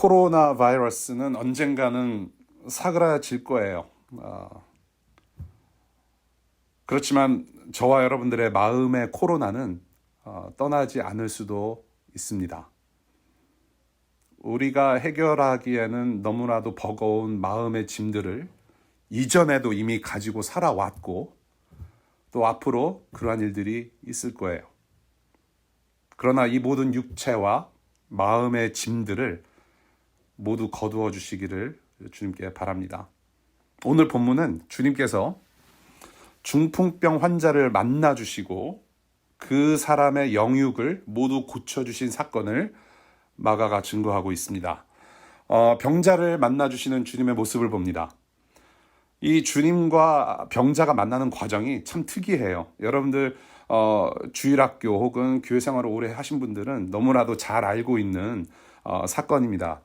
코로나 바이러스는 언젠가는 사그라질 거예요. 그렇지만 저와 여러분들의 마음의 코로나는 떠나지 않을 수도 있습니다. 우리가 해결하기에는 너무나도 버거운 마음의 짐들을 이전에도 이미 가지고 살아왔고 또 앞으로 그러한 일들이 있을 거예요. 그러나 이 모든 육체와 마음의 짐들을 모두 거두어 주시기를 주님께 바랍니다. 오늘 본문은 주님께서 중풍병 환자를 만나 주시고 그 사람의 영육을 모두 고쳐주신 사건을 마가가 증거하고 있습니다. 병자를 만나 주시는 주님의 모습을 봅니다. 이 주님과 병자가 만나는 과정이 참 특이해요. 여러분들 주일학교 혹은 교회 생활을 오래 하신 분들은 너무나도 잘 알고 있는 사건입니다.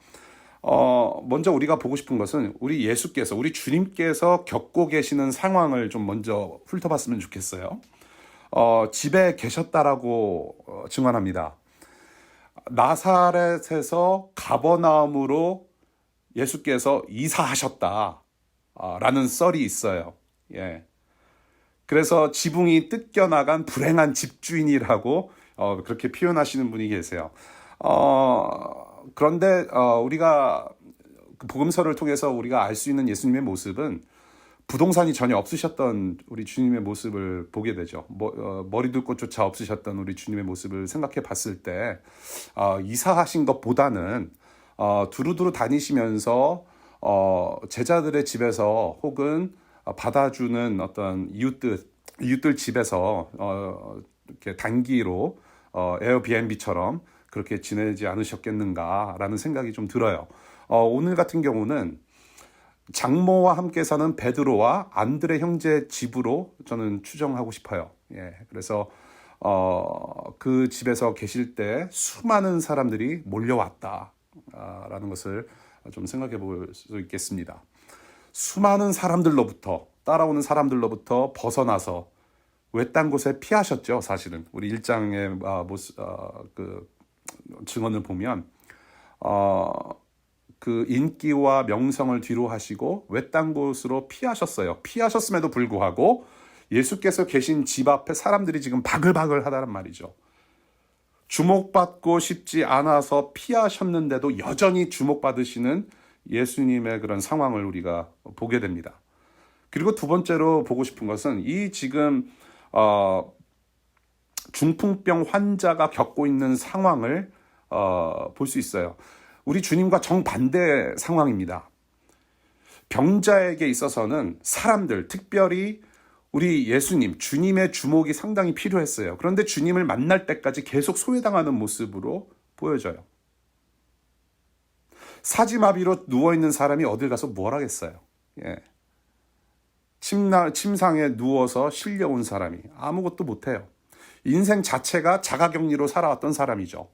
먼저 우리가 보고 싶은 것은 우리 예수께서, 우리 주님께서 겪고 계시는 상황을 좀 먼저 훑어봤으면 좋겠어요. 집에 계셨다라고 증언합니다. 나사렛에서 가버나움으로 예수께서 이사하셨다라는 썰이 있어요. 예. 그래서 지붕이 뜯겨나간 불행한 집주인이라고 그렇게 표현하시는 분이 계세요. 그런데 우리가 그 복음서를 통해서 우리가 알 수 있는 예수님의 모습은 부동산이 전혀 없으셨던 우리 주님의 모습을 보게 되죠. 머리둘 곳조차 없으셨던 우리 주님의 모습을 생각해 봤을 때 이사하신 것보다는 두루두루 다니시면서 제자들의 집에서 혹은 받아주는 어떤 이웃들 집에서 이렇게 단기로 에어비앤비처럼 그렇게 지내지 않으셨겠는가라는 생각이 좀 들어요. 오늘 같은 경우는 장모와 함께 사는 베드로와 안드레 형제 집으로 저는 추정하고 싶어요. 예, 그래서 그 집에서 계실 때 수많은 사람들이 몰려왔다라는 것을 좀 생각해 볼 수 있겠습니다. 수많은 사람들로부터 따라오는 사람들로부터 벗어나서 외딴 곳에 피하셨죠. 사실은 우리 1장의 그 증언을 보면 그 인기와 명성을 뒤로 하시고 외딴 곳으로 피하셨어요. 피하셨음에도 불구하고 예수께서 계신 집 앞에 사람들이 지금 바글바글 하다는 말이죠. 주목받고 싶지 않아서 피하셨는데도 여전히 주목받으시는 예수님의 그런 상황을 우리가 보게 됩니다. 그리고 두 번째로 보고 싶은 것은 이 지금 중풍병 환자가 겪고 있는 상황을 볼 수 있어요. 우리 주님과 정반대 상황입니다. 병자에게 있어서는 사람들, 특별히 우리 예수님, 주님의 주목이 상당히 필요했어요. 그런데 주님을 만날 때까지 계속 소외당하는 모습으로 보여져요. 사지마비로 누워있는 사람이 어딜 가서 뭘 하겠어요. 예. 침상에 누워서 실려온 사람이 아무것도 못해요. 인생 자체가 자가격리로 살아왔던 사람이죠.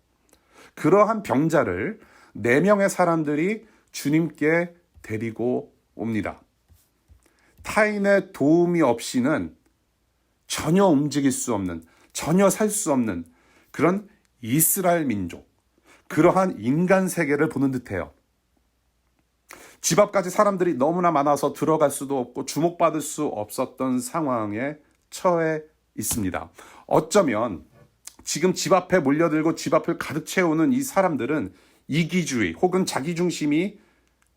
그러한 병자를 4명의 사람들이 주님께 데리고 옵니다. 타인의 도움이 없이는 전혀 움직일 수 없는, 전혀 살 수 없는 그런 이스라엘 민족, 그러한 인간 세계를 보는 듯해요. 집 앞까지 사람들이 너무나 많아서 들어갈 수도 없고 주목받을 수 없었던 상황에 처해 있습니다. 어쩌면 지금 집 앞에 몰려들고 집 앞을 가득 채우는 이 사람들은 이기주의 혹은 자기중심이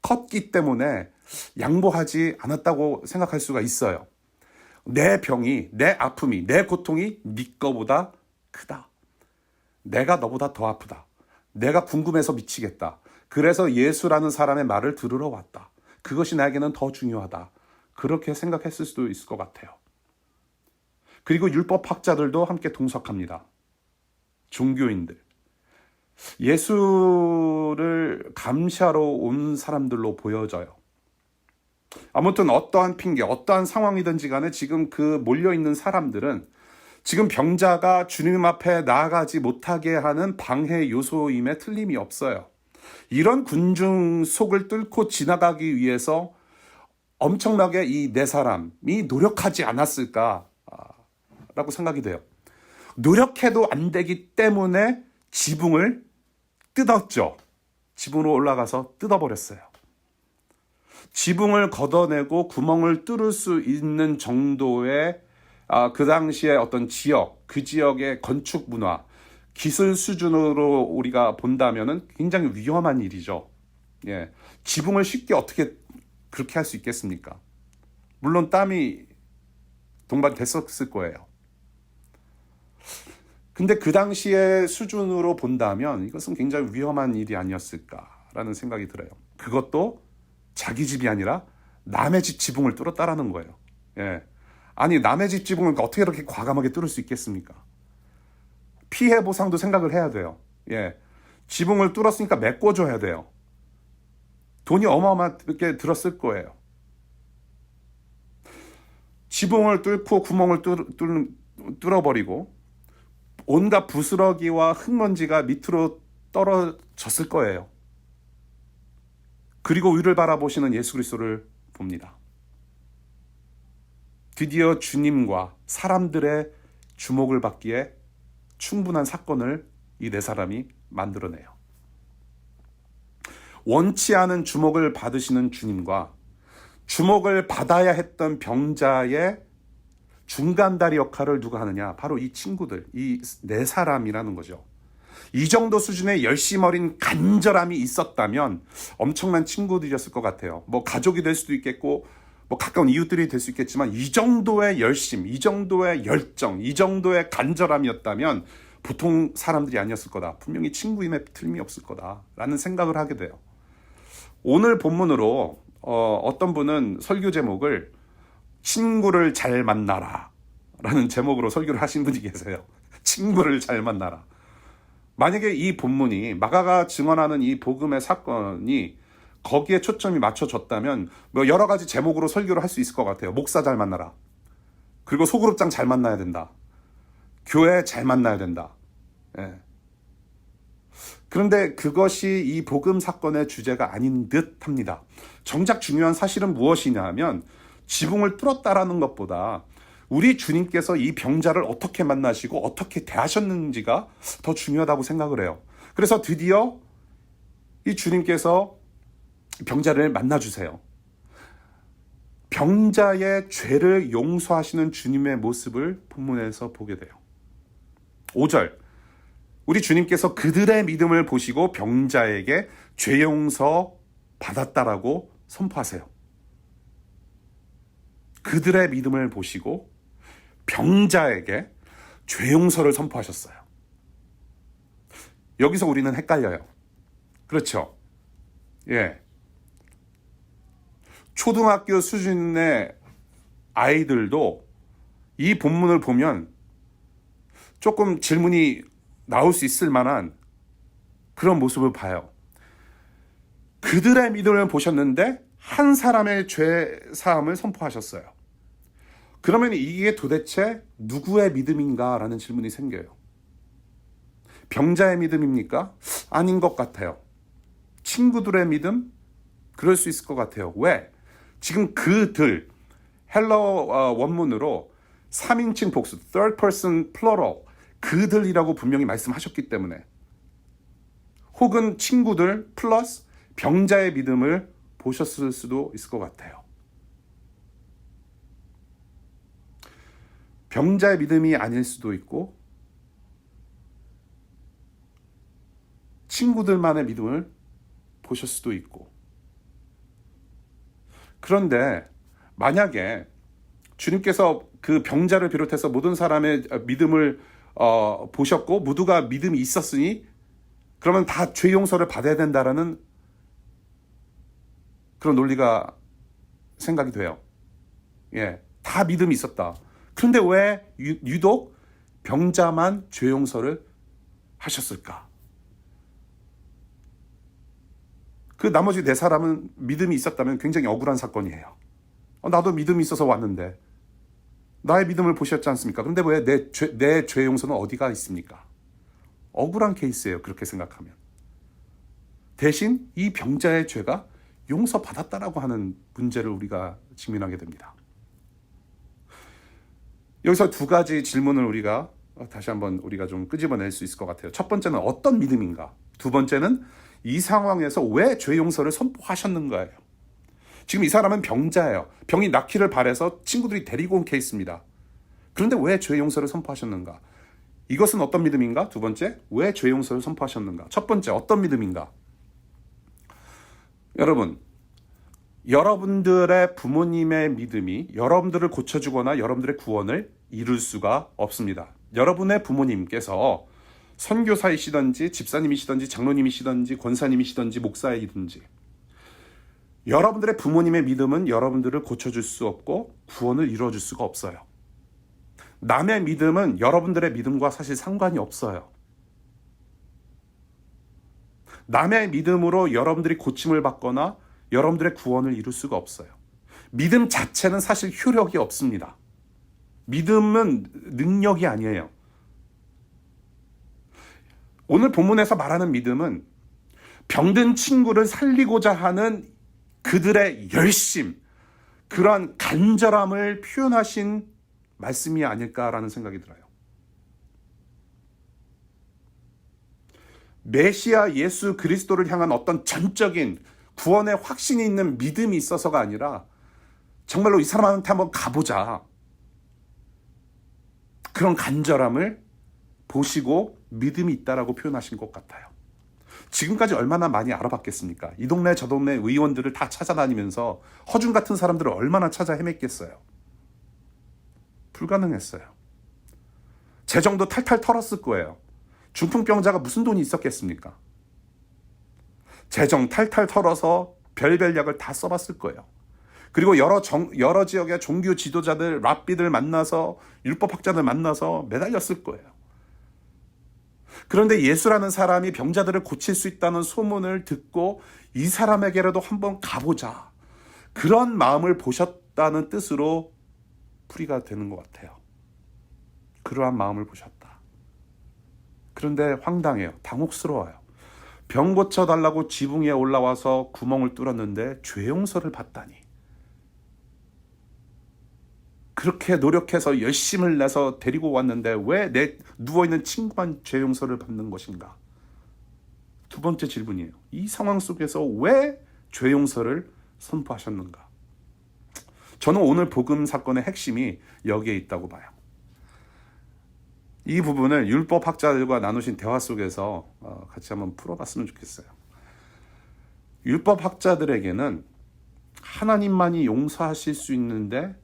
컸기 때문에 양보하지 않았다고 생각할 수가 있어요. 내 병이, 내 아픔이, 내 고통이 네 거보다 크다. 내가 너보다 더 아프다. 내가 궁금해서 미치겠다. 그래서 예수라는 사람의 말을 들으러 왔다. 그것이 나에게는 더 중요하다. 그렇게 생각했을 수도 있을 것 같아요. 그리고 율법학자들도 함께 동석합니다. 종교인들. 예수를 감시하러 온 사람들로 보여져요. 아무튼 어떠한 핑계, 어떠한 상황이든지 간에 지금 그 몰려있는 사람들은 지금 병자가 주님 앞에 나아가지 못하게 하는 방해 요소임에 틀림이 없어요. 이런 군중 속을 뚫고 지나가기 위해서 엄청나게 이 4사람이 노력하지 않았을까라고 생각이 돼요. 노력해도 안 되기 때문에 지붕을 뜯었죠. 지붕으로 올라가서 뜯어버렸어요. 지붕을 걷어내고 구멍을 뚫을 수 있는 정도의 그 당시에 어떤 지역, 그 지역의 건축 문화, 기술 수준으로 우리가 본다면은 굉장히 위험한 일이죠. 예. 지붕을 쉽게 어떻게 그렇게 할 수 있겠습니까? 물론 땀이 동반됐었을 거예요. 근데 그 당시의 수준으로 본다면 이것은 굉장히 위험한 일이 아니었을까라는 생각이 들어요. 그것도 자기 집이 아니라 남의 집 지붕을 뚫었다라는 거예요. 예. 아니, 남의 집 지붕을 어떻게 이렇게 과감하게 뚫을 수 있겠습니까? 피해 보상도 생각을 해야 돼요. 예. 지붕을 뚫었으니까 메꿔줘야 돼요. 돈이 어마어마하게 들었을 거예요. 지붕을 뚫고 구멍을 뚫어버리고 온갖 부스러기와 흙먼지가 밑으로 떨어졌을 거예요. 그리고 위를 바라보시는 예수 그리스도를 봅니다. 드디어 주님과 사람들의 주목을 받기에 충분한 사건을 이 네 사람이 만들어내요. 원치 않은 주목을 받으시는 주님과 주목을 받아야 했던 병자의 중간다리 역할을 누가 하느냐? 바로 이 친구들, 이 네 사람이라는 거죠. 이 정도 수준의 열심 어린 간절함이 있었다면 엄청난 친구들이었을 것 같아요. 뭐 가족이 될 수도 있겠고 뭐 가까운 이웃들이 될 수 있겠지만 이 정도의 열심, 이 정도의 열정, 이 정도의 간절함이었다면 보통 사람들이 아니었을 거다. 분명히 친구임에 틀림이 없을 거다라는 생각을 하게 돼요. 오늘 본문으로 어떤 분은 설교 제목을 친구를 잘 만나라 라는 제목으로 설교를 하신 분이 계세요. 친구를 잘 만나라. 만약에 이 본문이 마가가 증언하는 이 복음의 사건이 거기에 초점이 맞춰졌다면 뭐 여러 가지 제목으로 설교를 할 수 있을 것 같아요. 목사 잘 만나라. 그리고 소그룹장 잘 만나야 된다. 교회 잘 만나야 된다. 예. 그런데 그것이 이 복음 사건의 주제가 아닌 듯 합니다. 정작 중요한 사실은 무엇이냐 하면 지붕을 뚫었다라는 것보다 우리 주님께서 이 병자를 어떻게 만나시고 어떻게 대하셨는지가 더 중요하다고 생각을 해요. 그래서 드디어 이 주님께서 병자를 만나주세요. 병자의 죄를 용서하시는 주님의 모습을 본문에서 보게 돼요. 5절, 우리 주님께서 그들의 믿음을 보시고 병자에게 죄 용서 받았다라고 선포하세요. 그들의 믿음을 보시고 병자에게 죄 용서를 선포하셨어요. 여기서 우리는 헷갈려요. 그렇죠? 예. 초등학교 수준의 아이들도 이 본문을 보면 조금 질문이 나올 수 있을 만한 그런 모습을 봐요. 그들의 믿음을 보셨는데 한 사람의 죄 사함을 선포하셨어요. 그러면 이게 도대체 누구의 믿음인가라는 질문이 생겨요. 병자의 믿음입니까? 아닌 것 같아요. 친구들의 믿음? 그럴 수 있을 것 같아요. 왜? 지금 그들, 헬러 원문으로 3인칭 복수, third person plural, 그들이라고 분명히 말씀하셨기 때문에, 혹은 친구들 플러스 병자의 믿음을 보셨을 수도 있을 것 같아요. 병자의 믿음이 아닐 수도 있고 친구들만의 믿음을 보실 수도 있고. 그런데 만약에 주님께서 그 병자를 비롯해서 모든 사람의 믿음을 보셨고 모두가 믿음이 있었으니 그러면 다 죄 용서를 받아야 된다라는 그런 논리가 생각이 돼요. 예, 다 믿음이 있었다. 그런데 왜 유독 병자만 죄 용서를 하셨을까? 그 나머지 네 사람은 믿음이 있었다면 굉장히 억울한 사건이에요. 나도 믿음이 있어서 왔는데 나의 믿음을 보셨지 않습니까? 그런데 왜 내 죄 용서는 어디가 있습니까? 억울한 케이스예요. 그렇게 생각하면. 대신 이 병자의 죄가 용서받았다라고 하는 문제를 우리가 직면하게 됩니다. 여기서 두 가지 질문을 우리가 다시 한번 우리가 좀 끄집어낼 수 있을 것 같아요. 첫 번째는 어떤 믿음인가? 두 번째는 이 상황에서 왜 죄 용서를 선포하셨는가예요. 지금 이 사람은 병자예요. 병이 낫기를 바라서 친구들이 데리고 온 케이스입니다. 그런데 왜 죄 용서를 선포하셨는가? 이것은 어떤 믿음인가? 두 번째, 왜 죄 용서를 선포하셨는가? 첫 번째, 어떤 믿음인가? 여러분, 여러분들의 부모님의 믿음이 여러분들을 고쳐주거나 여러분들의 구원을 이룰 수가 없습니다. 여러분의 부모님께서 선교사이시든지 집사님이시든지 장로님이시든지 권사님이시든지 목사이든지 여러분들의 부모님의 믿음은 여러분들을 고쳐줄 수 없고 구원을 이루어줄 수가 없어요. 남의 믿음은 여러분들의 믿음과 사실 상관이 없어요. 남의 믿음으로 여러분들이 고침을 받거나 여러분들의 구원을 이룰 수가 없어요. 믿음 자체는 사실 효력이 없습니다. 믿음은 능력이 아니에요. 오늘 본문에서 말하는 믿음은 병든 친구를 살리고자 하는 그들의 열심, 그러한 간절함을 표현하신 말씀이 아닐까라는 생각이 들어요. 메시아 예수 그리스도를 향한 어떤 전적인 구원의 확신이 있는 믿음이 있어서가 아니라 정말로 이 사람한테 한번 가보자. 그런 간절함을 보시고 믿음이 있다라고 표현하신 것 같아요. 지금까지 얼마나 많이 알아봤겠습니까? 이 동네 저 동네 의원들을 다 찾아다니면서 허준 같은 사람들을 얼마나 찾아 헤맸겠어요. 불가능했어요. 재정도 탈탈 털었을 거예요. 중풍병자가 무슨 돈이 있었겠습니까? 재정 탈탈 털어서 별별 약을 다 써봤을 거예요. 그리고 여러 지역의 종교 지도자들, 랍비들 만나서 율법학자들 만나서 매달렸을 거예요. 그런데 예수라는 사람이 병자들을 고칠 수 있다는 소문을 듣고 이 사람에게라도 한번 가보자. 그런 마음을 보셨다는 뜻으로 풀이가 되는 것 같아요. 그러한 마음을 보셨다. 그런데 황당해요. 당혹스러워요. 병 고쳐달라고 지붕 위에 올라와서 구멍을 뚫었는데 죄 용서를 받다니. 그렇게 노력해서 열심을 내서 데리고 왔는데 왜 내 누워있는 친구만 죄 용서를 받는 것인가? 두 번째 질문이에요. 이 상황 속에서 왜 죄 용서를 선포하셨는가? 저는 오늘 복음 사건의 핵심이 여기에 있다고 봐요. 이 부분을 율법학자들과 나누신 대화 속에서 같이 한번 풀어봤으면 좋겠어요. 율법학자들에게는 하나님만이 용서하실 수 있는데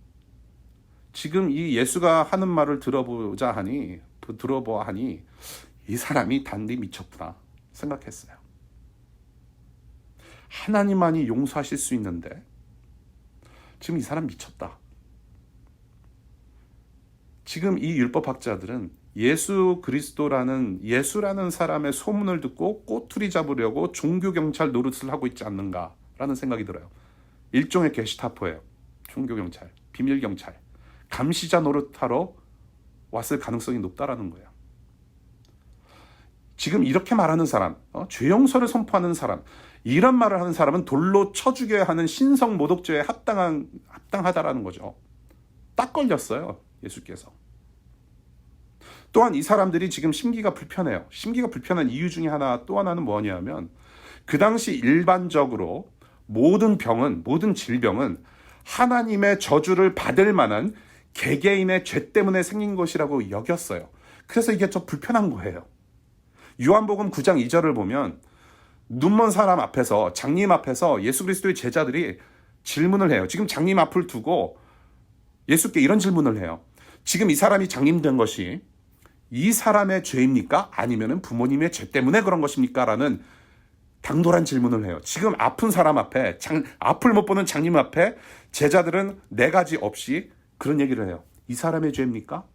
지금 이 예수가 하는 말을 들어보아 하니 이 사람이 단디 미쳤구나 생각했어요. 하나님만이 용서하실 수 있는데 지금 이 사람 미쳤다. 지금 이 율법학자들은 예수라는 사람의 소문을 듣고 꼬투리 잡으려고 종교경찰 노릇을 하고 있지 않는가라는 생각이 들어요. 일종의 게시타포예요. 종교경찰, 비밀경찰, 감시자 노릇하러 왔을 가능성이 높다라는 거예요. 지금 이렇게 말하는 사람, 죄 용서를 선포하는 사람, 이런 말을 하는 사람은 돌로 쳐 죽여야 하는 신성모독죄에 합당하다라는 거죠. 딱 걸렸어요, 예수께서. 또한 이 사람들이 지금 심기가 불편해요. 심기가 불편한 이유 중에 또 하나는 뭐냐면 그 당시 일반적으로 모든 질병은 하나님의 저주를 받을 만한 개개인의 죄 때문에 생긴 것이라고 여겼어요. 그래서 이게 좀 불편한 거예요. 요한복음 9장 2절을 보면 눈먼 사람 앞에서, 장님 앞에서 예수 그리스도의 제자들이 질문을 해요. 지금 장님 앞을 두고 예수께 이런 질문을 해요. 지금 이 사람이 장님 된 것이 이 사람의 죄입니까? 아니면 부모님의 죄 때문에 그런 것입니까? 라는 당돌한 질문을 해요. 지금 아픈 사람 앞에, 앞을 못 보는 장님 앞에 제자들은 네 가지 없이 그런 얘기를 해요. 이 사람의 죄입니까?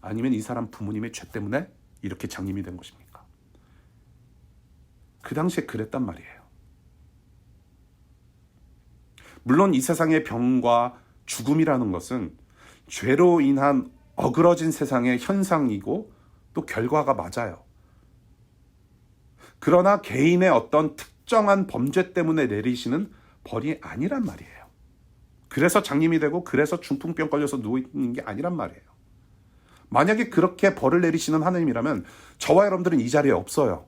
아니면 이 사람 부모님의 죄 때문에 이렇게 장님이 된 것입니까? 그 당시에 그랬단 말이에요. 물론 이 세상의 병과 죽음이라는 것은 죄로 인한 어그러진 세상의 현상이고 또 결과가 맞아요. 그러나 개인의 어떤 특정한 범죄 때문에 내리시는 벌이 아니란 말이에요. 그래서 장님이 되고 그래서 중풍병 걸려서 누워있는 게 아니란 말이에요. 만약에 그렇게 벌을 내리시는 하나님이라면 저와 여러분들은 이 자리에 없어요.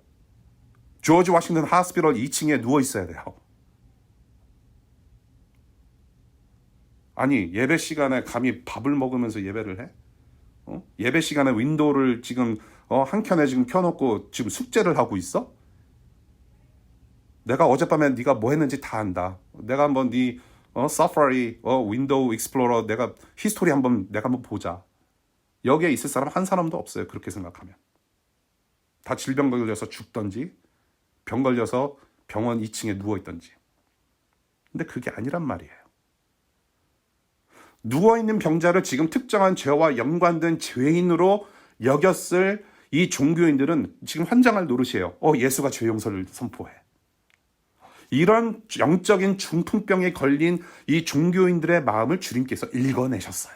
조지 워싱턴 하스피털 2층에 누워 있어야 돼요. 아니, 예배 시간에 감히 밥을 먹으면서 예배를 해? 예배 시간에 윈도우를 지금 한 켠에 지금 켜놓고 지금 숙제를 하고 있어? 내가 어젯밤에 네가 뭐 했는지 다 안다. 내가 한번 네 사파리 윈도우 익스플로러 내가 히스토리 내가 한번 보자. 여기에 있을 사람 한 사람도 없어요. 그렇게 생각하면. 다 질병 걸려서 죽던지 병 걸려서 병원 2층에 누워있던지. 근데 그게 아니란 말이에요. 누워있는 병자를 지금 특정한 죄와 연관된 죄인으로 여겼을 이 종교인들은 지금 환장할 노릇이에요. 예수가 죄 용서를 선포해. 이런 영적인 중풍병에 걸린 이 종교인들의 마음을 주님께서 읽어내셨어요.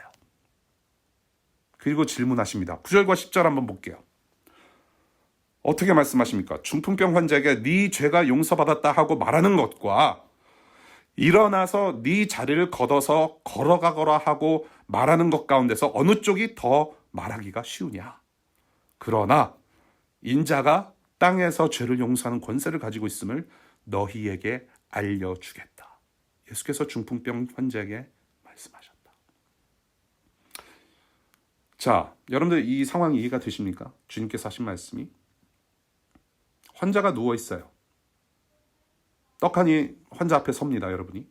그리고 질문하십니다. 9절과 10절 한번 볼게요. 어떻게 말씀하십니까? 중풍병 환자에게 네 죄가 용서받았다 하고 말하는 것과 일어나서 네 자리를 걷어서 걸어가거라 하고 말하는 것 가운데서 어느 쪽이 더 말하기가 쉬우냐? 그러나 인자가 땅에서 죄를 용서하는 권세를 가지고 있음을 너희에게 알려주겠다. 예수께서 중풍병 환자에게 말씀하셨다. 자, 여러분들 이 상황이 이해가 되십니까? 주님께서 하신 말씀이. 환자가 누워 있어요. 떡하니 환자 앞에 섭니다, 여러분이.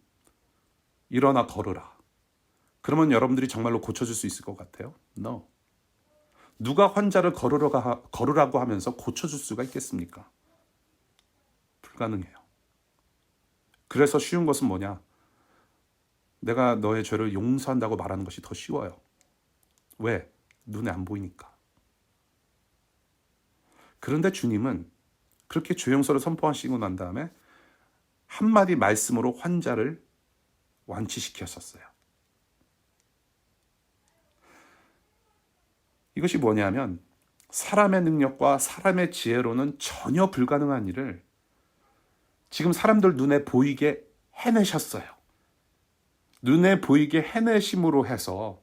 일어나 걸으라. 그러면 여러분들이 정말로 고쳐줄 수 있을 것 같아요? No. 누가 환자를 걸으라고 하면서 고쳐줄 수가 있겠습니까? 불가능해요. 그래서 쉬운 것은 뭐냐? 내가 너의 죄를 용서한다고 말하는 것이 더 쉬워요. 왜? 눈에 안 보이니까. 그런데 주님은 그렇게 죄 용서를 선포하시고 난 다음에 한마디 말씀으로 환자를 완치시켰었어요. 이것이 뭐냐면 사람의 능력과 사람의 지혜로는 전혀 불가능한 일을 지금 사람들 눈에 보이게 해내셨어요. 눈에 보이게 해내심으로 해서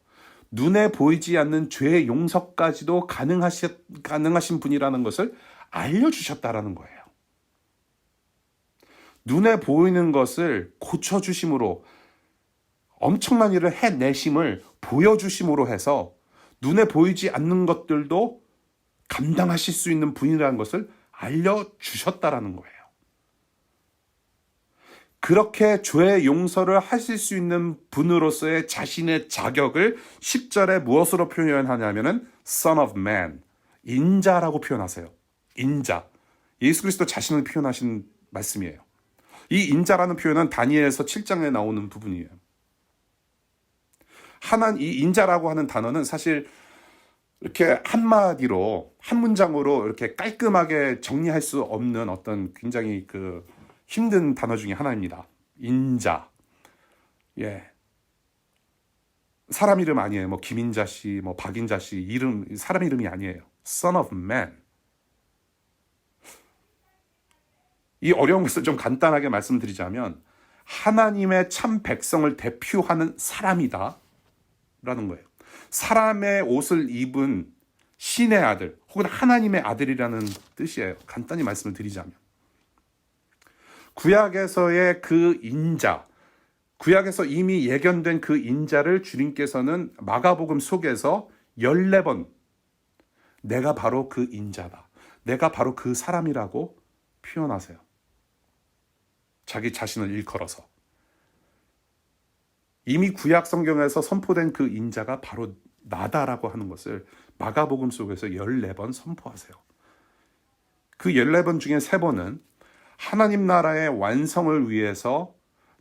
눈에 보이지 않는 죄의 용서까지도 가능하신 분이라는 것을 알려주셨다라는 거예요. 눈에 보이는 것을 고쳐주심으로 엄청난 일을 해내심을 보여주심으로 해서 눈에 보이지 않는 것들도 감당하실 수 있는 분이라는 것을 알려주셨다라는 거예요. 그렇게 죄의 용서를 하실 수 있는 분으로서의 자신의 자격을 10절에 무엇으로 표현하냐면은 Son of Man, 인자라고 표현하세요. 인자. 예수 그리스도 자신을 표현하신 말씀이에요. 이 인자라는 표현은 다니엘서 7장에 나오는 부분이에요. 이 인자라고 하는 단어는 사실 이렇게 한마디로 한 문장으로 이렇게 깔끔하게 정리할 수 없는 어떤 굉장히 힘든 단어 중에 하나입니다. 인자. 예. 사람 이름 아니에요. 뭐 김인자 씨, 뭐 박인자 씨 사람 이름이 아니에요. Son of Man. 이 어려운 것을 좀 간단하게 말씀드리자면 하나님의 참 백성을 대표하는 사람이다 라는 거예요. 사람의 옷을 입은 신의 아들 혹은 하나님의 아들이라는 뜻이에요. 간단히 말씀을 드리자면 구약에서의 그 인자, 구약에서 이미 예견된 그 인자를 주님께서는 마가복음 속에서 14번 내가 바로 그 인자다. 내가 바로 그 사람이라고 표현하세요. 자기 자신을 일컬어서. 이미 구약 성경에서 선포된 그 인자가 바로 나다라고 하는 것을 마가복음 속에서 14번 선포하세요. 그 14번 중에 3번은 하나님 나라의 완성을 위해서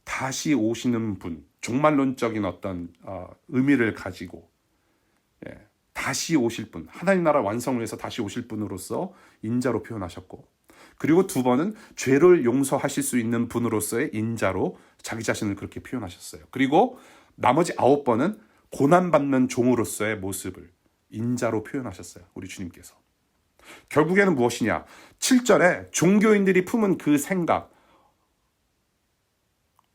다시 오시는 분, 종말론적인 어떤 의미를 가지고 다시 오실 분, 하나님 나라 완성을 위해서 다시 오실 분으로서 인자로 표현하셨고, 그리고 2번은 죄를 용서하실 수 있는 분으로서의 인자로 자기 자신을 그렇게 표현하셨어요. 그리고 나머지 9번은 고난받는 종으로서의 모습을 인자로 표현하셨어요. 우리 주님께서. 결국에는 무엇이냐? 7절에 종교인들이 품은 그 생각,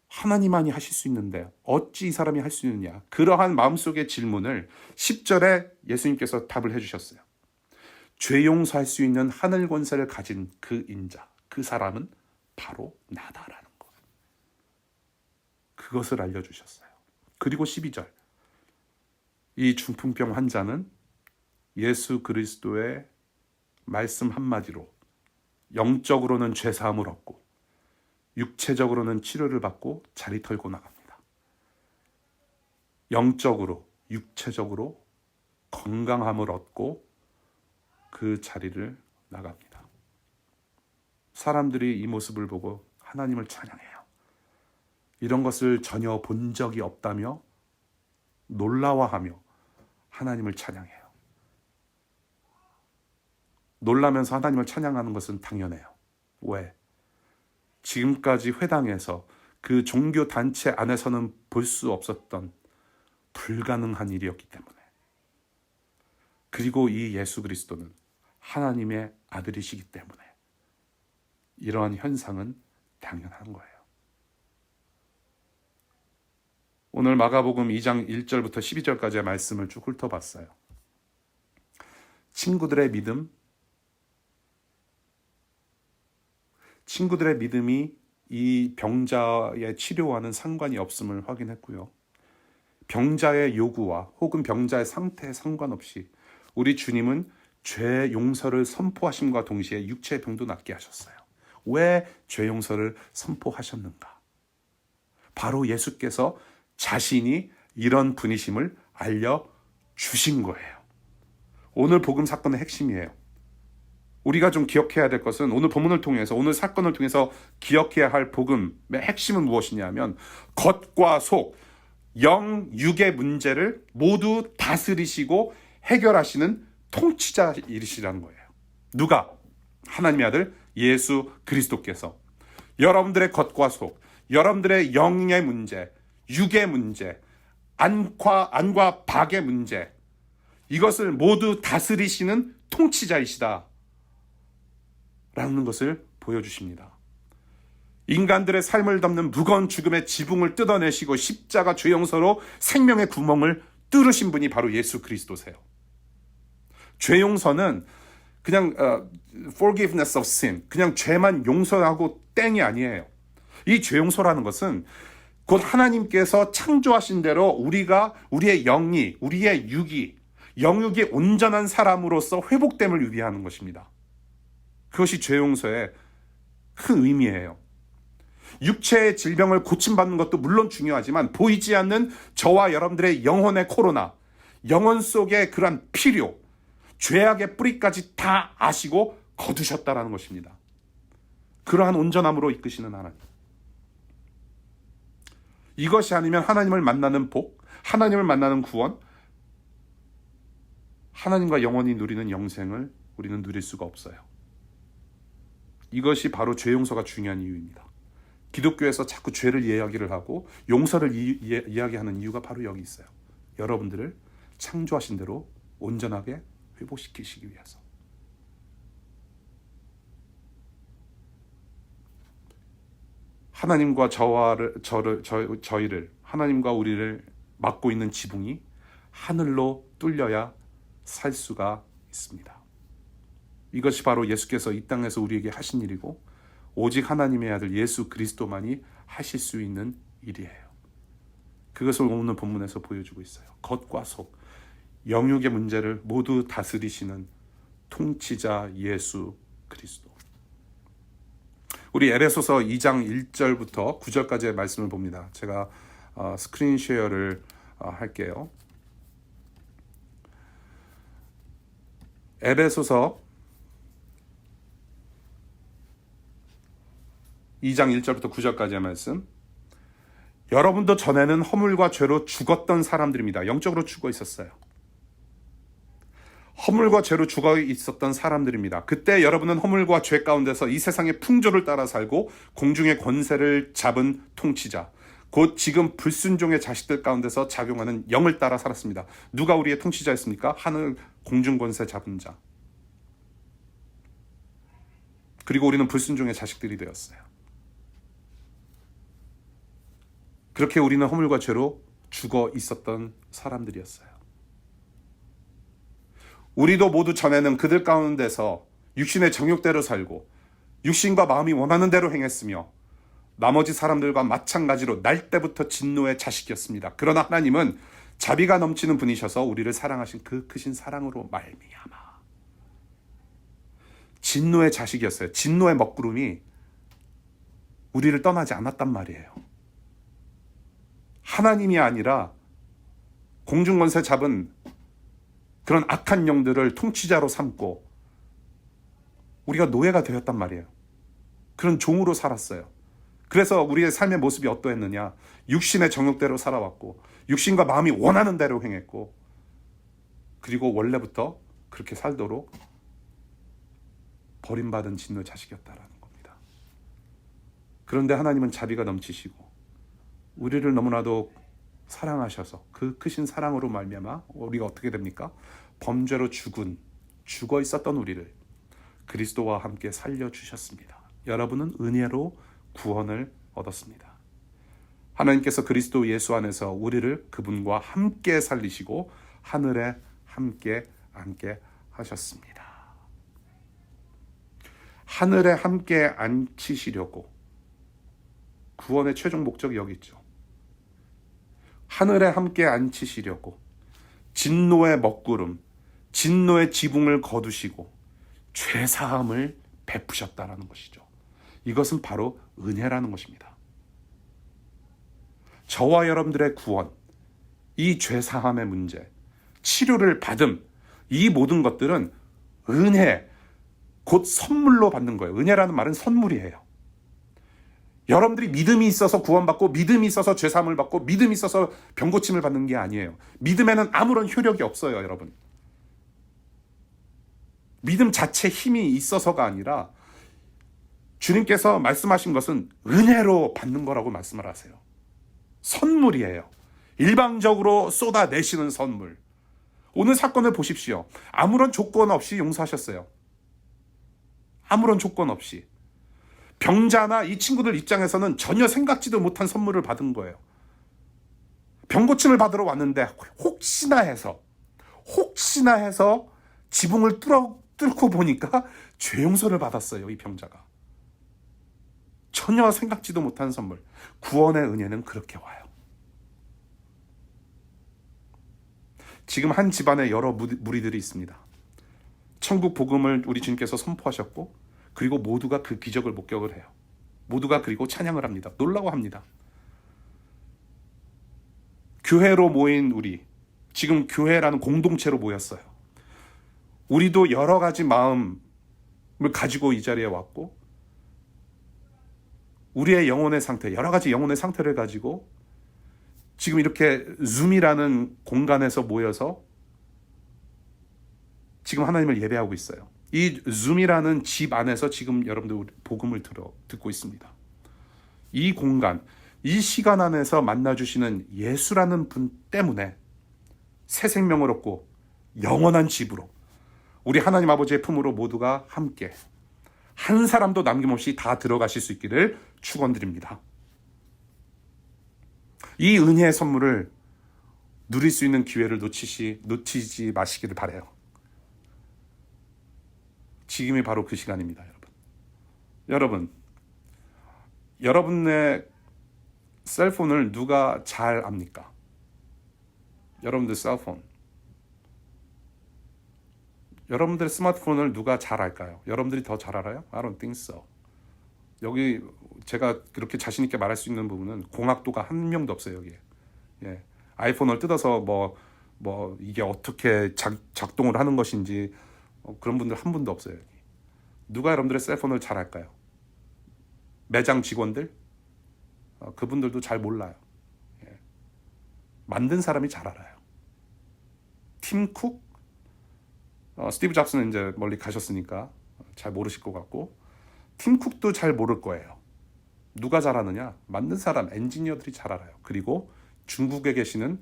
하나님만이 하실 수 있는데 어찌 이 사람이 할 수 있느냐? 그러한 마음속의 질문을 10절에 예수님께서 답을 해주셨어요. 죄 용서할 수 있는 하늘 권세를 가진 그 인자, 그 사람은 바로 나다라는 것. 그것을 알려주셨어요. 그리고 12절. 이 중풍병 환자는 예수 그리스도의 말씀 한마디로 영적으로는 죄사함을 얻고 육체적으로는 치료를 받고 자리 털고 나갑니다. 영적으로, 육체적으로 건강함을 얻고 그 자리를 나갑니다. 사람들이 이 모습을 보고 하나님을 찬양해요. 이런 것을 전혀 본 적이 없다며 놀라워하며 하나님을 찬양해요. 놀라면서 하나님을 찬양하는 것은 당연해요. 왜? 지금까지 회당에서 그 종교 단체 안에서는 볼 수 없었던 불가능한 일이었기 때문에. 그리고 이 예수 그리스도는 하나님의 아들이시기 때문에 이러한 현상은 당연한 거예요. 오늘 마가복음 2장 1절부터 12절까지의 말씀을 쭉 훑어봤어요. 친구들의 믿음이 이 병자의 치료와는 상관이 없음을 확인했고요. 병자의 요구와 혹은 병자의 상태에 상관없이 우리 주님은 죄 용서를 선포하심과 동시에 육체의 병도 낫게 하셨어요. 왜 죄 용서를 선포하셨는가? 바로 예수께서 자신이 이런 분이심을 알려주신 거예요. 오늘 복음 사건의 핵심이에요. 우리가 좀 기억해야 될 것은 오늘 본문을 통해서, 오늘 사건을 통해서 기억해야 할 복음의 핵심은 무엇이냐면 겉과 속, 영, 육의 문제를 모두 다스리시고 해결하시는 통치자이시라는 거예요. 누가? 하나님의 아들 예수 그리스도께서 여러분들의 겉과 속, 여러분들의 영의 문제, 육의 문제, 안과 박의 문제, 이것을 모두 다스리시는 통치자이시다 라는 것을 보여주십니다. 인간들의 삶을 덮는 무거운 죽음의 지붕을 뜯어내시고 십자가 죄 용서로 생명의 구멍을 뚫으신 분이 바로 예수 그리스도세요. 죄 용서는 그냥 forgiveness of sin, 그냥 죄만 용서하고 땡이 아니에요. 이 죄 용서라는 것은 곧 하나님께서 창조하신 대로 우리의 영이, 우리의 육이, 영육이 온전한 사람으로서 회복됨을 위하는 것입니다. 그것이 죄 용서의 큰 의미예요. 육체의 질병을 고침받는 것도 물론 중요하지만 보이지 않는 저와 여러분들의 영혼의 코로나, 영혼 속의 그러한 필요, 죄악의 뿌리까지 다 아시고 거두셨다라는 것입니다. 그러한 온전함으로 이끄시는 하나님. 이것이 아니면 하나님을 만나는 복, 하나님을 만나는 구원, 하나님과 영원히 누리는 영생을 우리는 누릴 수가 없어요. 이것이 바로 죄 용서가 중요한 이유입니다. 기독교에서 자꾸 죄를 이야기를 하고 용서를 이야기하는 이유가 바로 여기 있어요. 여러분들을 창조하신 대로 온전하게 회복시키시기 위해서. 하나님과 저희를, 하나님과 우리를 막고 있는 지붕이 하늘로 뚫려야 살 수가 있습니다. 이것이 바로 예수께서 이 땅에서 우리에게 하신 일이고 오직 하나님의 아들 예수 그리스도만이 하실 수 있는 일이에요. 그것을 오늘 본문에서 보여주고 있어요. 겉과 속, 영육의 문제를 모두 다스리시는 통치자 예수 그리스도. 우리 에베소서 2장 1절부터 9절까지의 말씀을 봅니다. 제가 스크린 쉐어를 할게요. 에베소서 2장 1절부터 9절까지의 말씀. 여러분도 전에는 허물과 죄로 죽었던 사람들입니다. 영적으로 죽어 있었어요. 허물과 죄로 죽어 있었던 사람들입니다. 그때 여러분은 허물과 죄 가운데서 이 세상의 풍조를 따라 살고 공중의 권세를 잡은 통치자, 곧 지금 불순종의 자식들 가운데서 작용하는 영을 따라 살았습니다. 누가 우리의 통치자였습니까? 하늘 공중 권세 잡은 자. 그리고 우리는 불순종의 자식들이 되었어요. 그렇게 우리는 허물과 죄로 죽어 있었던 사람들이었어요. 우리도 모두 전에는 그들 가운데서 육신의 정욕대로 살고 육신과 마음이 원하는 대로 행했으며 나머지 사람들과 마찬가지로 날 때부터 진노의 자식이었습니다. 그러나 하나님은 자비가 넘치는 분이셔서 우리를 사랑하신 그 크신 사랑으로 말미암아 진노의 자식이었어요. 진노의 먹구름이 우리를 떠나지 않았단 말이에요. 하나님이 아니라 공중권세 잡은 그런 악한 영들을 통치자로 삼고 우리가 노예가 되었단 말이에요. 그런 종으로 살았어요. 그래서 우리의 삶의 모습이 어떠했느냐? 육신의 정욕대로 살아왔고 육신과 마음이 원하는 대로 행했고 그리고 원래부터 그렇게 살도록 버림받은 진노의 자식이었다라는 겁니다. 그런데 하나님은 자비가 넘치시고 우리를 너무나도 사랑하셔서 그 크신 사랑으로 말미암아 우리가 어떻게 됩니까? 범죄로 죽어 있었던 우리를 그리스도와 함께 살려주셨습니다. 여러분은 은혜로 구원을 얻었습니다. 하나님께서 그리스도 예수 안에서 우리를 그분과 함께 살리시고 하늘에 함께 앉게 하셨습니다. 하늘에 함께 앉히시려고 구원의 최종 목적이 여기 있죠. 하늘에 함께 앉히시려고 진노의 먹구름, 진노의 지붕을 거두시고 죄사함을 베푸셨다라는 것이죠. 이것은 바로 은혜라는 것입니다. 저와 여러분들의 구원, 이 죄사함의 문제, 치료를 받음, 이 모든 것들은 은혜, 곧 선물로 받는 거예요. 은혜라는 말은 선물이에요. 여러분들이 믿음이 있어서 구원받고 믿음이 있어서 죄사함을 받고 믿음이 있어서 병고침을 받는 게 아니에요. 믿음에는 아무런 효력이 없어요, 여러분. 믿음 자체 힘이 있어서가 아니라 주님께서 말씀하신 것은 은혜로 받는 거라고 말씀을 하세요. 선물이에요. 일방적으로 쏟아내시는 선물. 오늘 사건을 보십시오. 아무런 조건 없이 용서하셨어요. 아무런 조건 없이. 병자나 이 친구들 입장에서는 전혀 생각지도 못한 선물을 받은 거예요. 병고침을 받으러 왔는데 혹시나 해서 지붕을 뚫고 보니까 죄 용서를 받았어요. 이 병자가. 전혀 생각지도 못한 선물. 구원의 은혜는 그렇게 와요. 지금 한 집안에 여러 무리들이 있습니다. 천국 복음을 우리 주님께서 선포하셨고 그리고 모두가 그 기적을 목격을 해요. 모두가 그리고 찬양을 합니다. 놀라워합니다. 교회로 모인 우리, 지금 교회라는 공동체로 모였어요. 우리도 여러 가지 마음을 가지고 이 자리에 왔고 우리의 영혼의 상태, 여러 가지 영혼의 상태를 가지고 지금 이렇게 줌이라는 공간에서 모여서 지금 하나님을 예배하고 있어요. 이 줌이라는 집 안에서 지금 여러분들 복음을 듣고 있습니다. 이 공간, 이 시간 안에서 만나주시는 예수라는 분 때문에 새 생명을 얻고 영원한 집으로 우리 하나님 아버지의 품으로 모두가 함께 한 사람도 남김없이 다 들어가실 수 있기를 축원드립니다. 이 은혜의 선물을 누릴 수 있는 기회를 놓치지 마시기를 바라요. 지금이 바로 그 시간입니다, 여러분. 여러분의 셀폰을 누가 잘 압니까? 여러분들 셀폰. 여러분들의 스마트폰을 누가 잘 알까요? 여러분들이 더 잘 알아요? I don't think so. 여기 제가 그렇게 자신 있게 말할 수 있는 부분은 공학도가 한 명도 없어요, 여기에. 예. 아이폰을 뜯어서 뭐 이게 어떻게 작동을 하는 것인지 그런 분들 한 분도 없어요, 여기. 누가 여러분들의 셀폰을 잘 알까요? 매장 직원들? 그분들도 잘 몰라요. 예. 만든 사람이 잘 알아요. 팀 쿡? 스티브 잡스는 이제 멀리 가셨으니까 잘 모르실 것 같고 팀 쿡도 잘 모를 거예요. 누가 잘 아느냐? 만든 사람, 엔지니어들이 잘 알아요. 그리고 중국에 계시는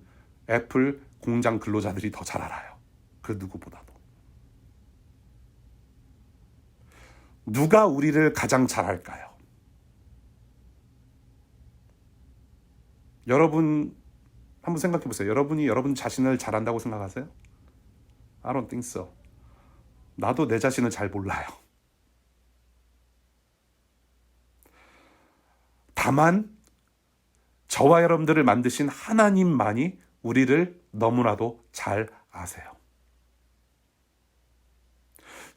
애플 공장 근로자들이 더 잘 알아요. 그 누구보다도. 누가 우리를 가장 잘 알까요? 여러분 한번 생각해 보세요. 여러분이 여러분 자신을 잘 안다고 생각하세요? I don't think so. 나도 내 자신을 잘 몰라요. 다만 저와 여러분들을 만드신 하나님만이 우리를 너무나도 잘 아세요.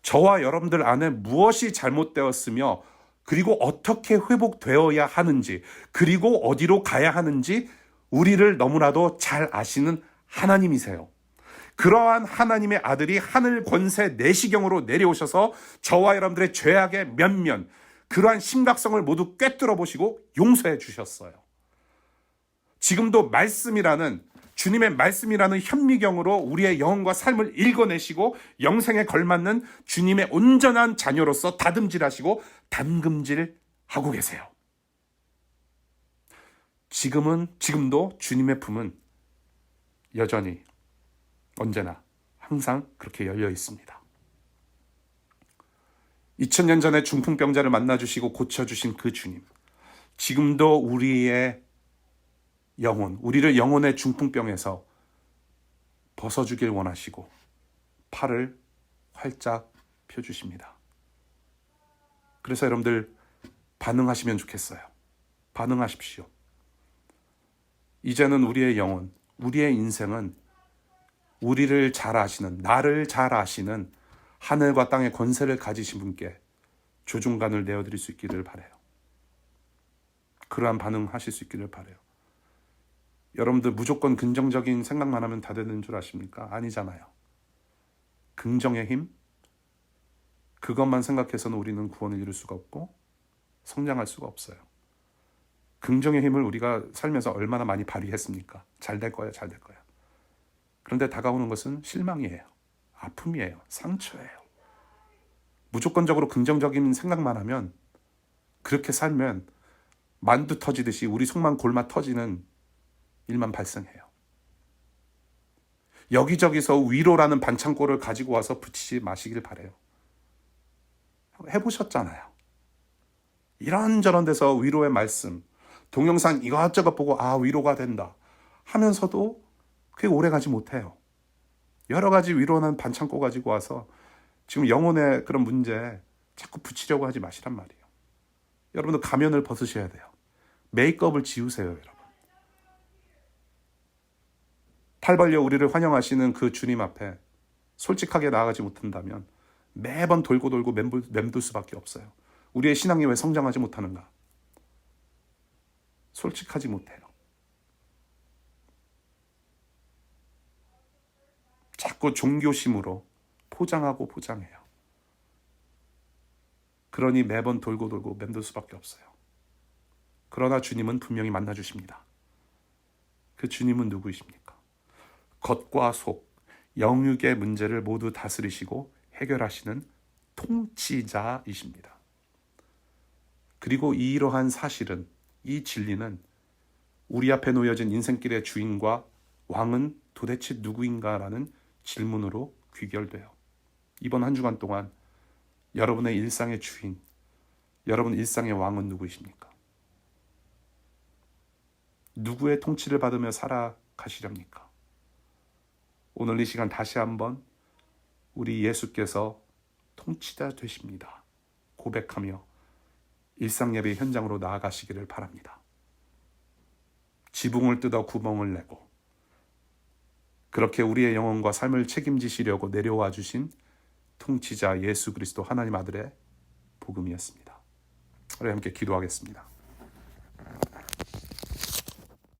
저와 여러분들 안에 무엇이 잘못되었으며 그리고 어떻게 회복되어야 하는지 그리고 어디로 가야 하는지 우리를 너무나도 잘 아시는 하나님이세요. 그러한 하나님의 아들이 하늘 권세 내시경으로 내려오셔서 저와 여러분들의 죄악의 면면 그러한 심각성을 모두 꿰뚫어 보시고 용서해 주셨어요. 지금도 말씀이라는 주님의 말씀이라는 현미경으로 우리의 영혼과 삶을 읽어내시고 영생에 걸맞는 주님의 온전한 자녀로서 다듬질하시고 담금질하고 계세요. 지금도 주님의 품은 여전히 언제나 항상 그렇게 열려 있습니다. 2000년 전에 중풍병자를 만나주시고 고쳐주신 그 주님, 지금도 우리의 영혼, 우리를 영혼의 중풍병에서 벗어주길 원하시고 팔을 활짝 펴주십니다. 그래서 여러분들 반응하시면 좋겠어요. 반응하십시오. 이제는 우리의 영혼, 우리의 인생은 우리를 잘 아시는, 나를 잘 아시는 하늘과 땅의 권세를 가지신 분께 조중간을 내어드릴 수 있기를 바라요. 그러한 반응하실 수 있기를 바라요. 여러분들 무조건 긍정적인 생각만 하면 다 되는 줄 아십니까? 아니잖아요. 긍정의 힘? 그것만 생각해서는 우리는 구원을 이룰 수가 없고 성장할 수가 없어요. 긍정의 힘을 우리가 살면서 얼마나 많이 발휘했습니까? 잘 될 거야, 잘 될 거야. 그런데 다가오는 것은 실망이에요. 아픔이에요. 상처예요. 무조건적으로 긍정적인 생각만 하면 그렇게 살면 만두 터지듯이 우리 속만 골마 터지는 일만 발생해요. 여기저기서 위로라는 반창고를 가지고 와서 붙이지 마시길 바라요. 해보셨잖아요. 이런저런 데서 위로의 말씀, 동영상 이것저것 보고 위로가 된다 하면서도 그게 오래가지 못해요. 여러 가지 위로는 반창고 가지고 와서 지금 영혼의 그런 문제 자꾸 붙이려고 하지 마시란 말이에요. 여러분들 가면을 벗으셔야 돼요. 메이크업을 지우세요, 여러분. 팔 벌려 우리를 환영하시는 그 주님 앞에 솔직하게 나아가지 못한다면 매번 돌고 맴돌 수밖에 없어요. 우리의 신앙이 왜 성장하지 못하는가? 솔직하지 못해요. 자꾸 종교심으로 포장하고 포장해요. 그러니 매번 돌고 맴돌 수밖에 없어요. 그러나 주님은 분명히 만나주십니다. 그 주님은 누구이십니까? 겉과 속, 영육의 문제를 모두 다스리시고 해결하시는 통치자이십니다. 그리고 이러한 사실은, 이 진리는 우리 앞에 놓여진 인생길의 주인과 왕은 도대체 누구인가라는 질문으로 귀결돼요. 이번 한 주간 동안 여러분의 일상의 주인, 여러분 일상의 왕은 누구이십니까? 누구의 통치를 받으며 살아가시렵니까? 오늘 이 시간 다시 한번 우리 예수께서 통치자 되십니다 고백하며 일상예배 현장으로 나아가시기를 바랍니다. 지붕을 뜯어 구멍을 내고 그렇게 우리의 영혼과 삶을 책임지시려고 내려와 주신 통치자 예수 그리스도 하나님 아들의 복음이었습니다. 우리 함께 기도하겠습니다.